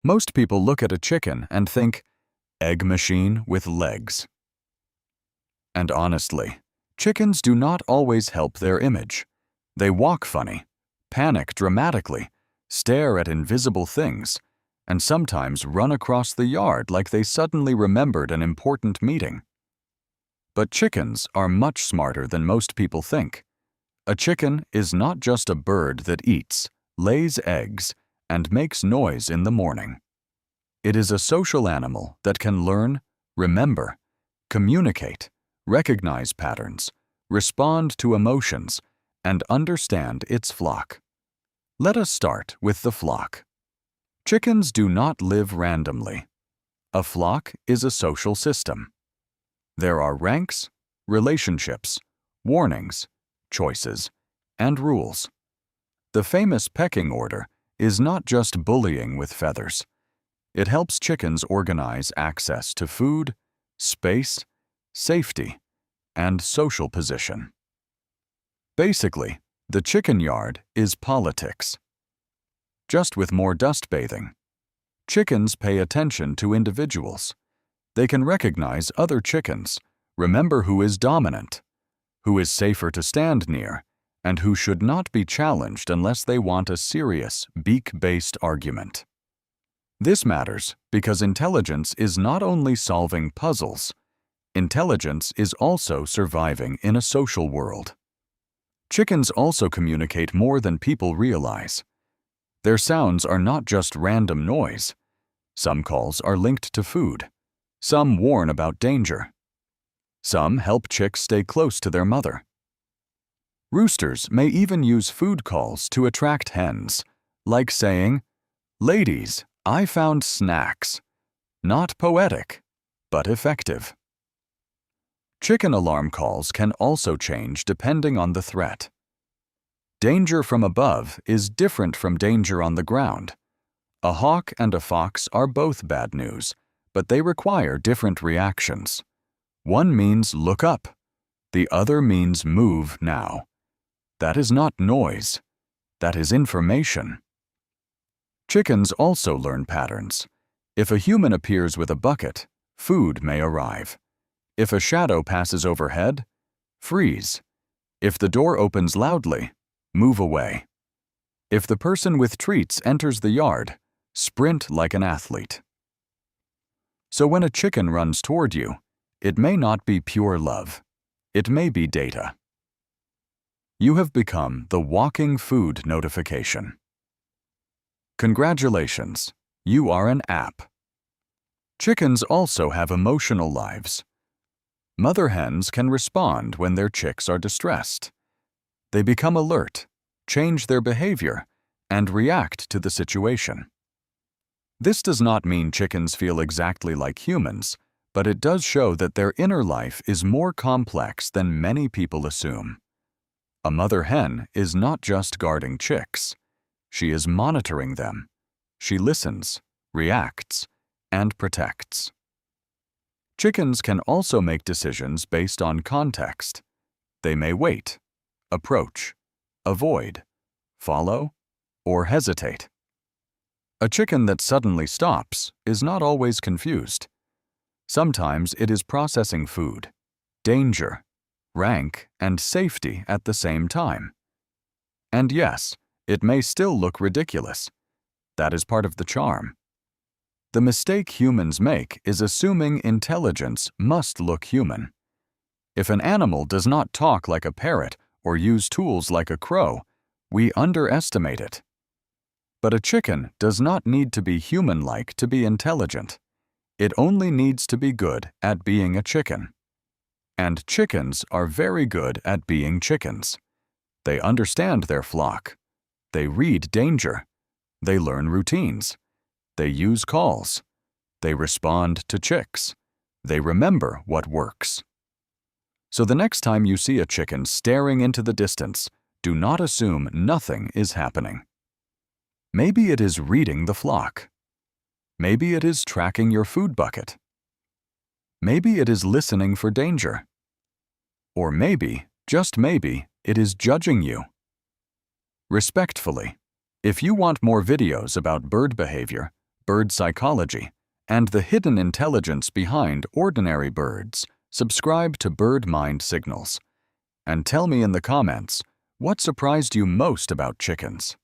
Most people look at a chicken and think, egg machine with legs. And honestly, chickens do not always help their image. They walk funny, panic dramatically, stare at invisible things, and sometimes run across the yard like they suddenly remembered an important meeting. But chickens are much smarter than most people think. A chicken is not just a bird that eats, lays eggs, and makes noise in the morning. It is a social animal that can learn, remember, communicate, recognize patterns, respond to emotions, and understand its flock. Let us start with the flock. Chickens do not live randomly. A flock is a social system. There are ranks, relationships, warnings, choices, and rules. The famous pecking order is not just bullying with feathers. It helps chickens organize access to food, space, safety, and social position. Basically, the chicken yard is politics. Just with more dust bathing. Chickens pay attention to individuals. They can recognize other chickens, remember who is dominant, who is safer to stand near, and who should not be challenged unless they want a serious, beak-based argument. This matters because intelligence is not only solving puzzles, intelligence is also surviving in a social world. Chickens also communicate more than people realize. Their sounds are not just random noise. Some calls are linked to food. Some warn about danger. Some help chicks stay close to their mother. Roosters may even use food calls to attract hens, like saying, "Ladies, I found snacks." Not poetic, but effective. Chicken alarm calls can also change depending on the threat. Danger from above is different from danger on the ground. A hawk and a fox are both bad news, but they require different reactions. One means look up. The other means move now. That is not noise. That is information. Chickens also learn patterns. If a human appears with a bucket, food may arrive. If a shadow passes overhead, freeze. If the door opens loudly, move away. If the person with treats enters the yard, sprint like an athlete. So when a chicken runs toward you, it may not be pure love. It may be data. You have become the walking food notification. Congratulations, you are an app. Chickens also have emotional lives. Mother hens can respond when their chicks are distressed. They become alert, change their behavior, and react to the situation. This does not mean chickens feel exactly like humans, but it does show that their inner life is more complex than many people assume. A mother hen is not just guarding chicks. She is monitoring them. She listens, reacts, and protects. Chickens can also make decisions based on context. They may wait, approach, avoid, follow, or hesitate. A chicken that suddenly stops is not always confused. Sometimes it is processing food, danger, rank, and safety at the same time. And yes, it may still look ridiculous. That is part of the charm. The mistake humans make is assuming intelligence must look human. If an animal does not talk like a parrot or use tools like a crow, we underestimate it. But a chicken does not need to be human-like to be intelligent. It only needs to be good at being a chicken. And chickens are very good at being chickens. They understand their flock. They read danger. They learn routines. They use calls. They respond to chicks. They remember what works. So the next time you see a chicken staring into the distance, do not assume nothing is happening. Maybe it is reading the flock. Maybe it is tracking your food bucket. Maybe it is listening for danger. Or maybe, just maybe, it is judging you. Respectfully, if you want more videos about bird behavior, bird psychology, and the hidden intelligence behind ordinary birds, subscribe to Bird Mind Signals. And tell me in the comments, what surprised you most about chickens?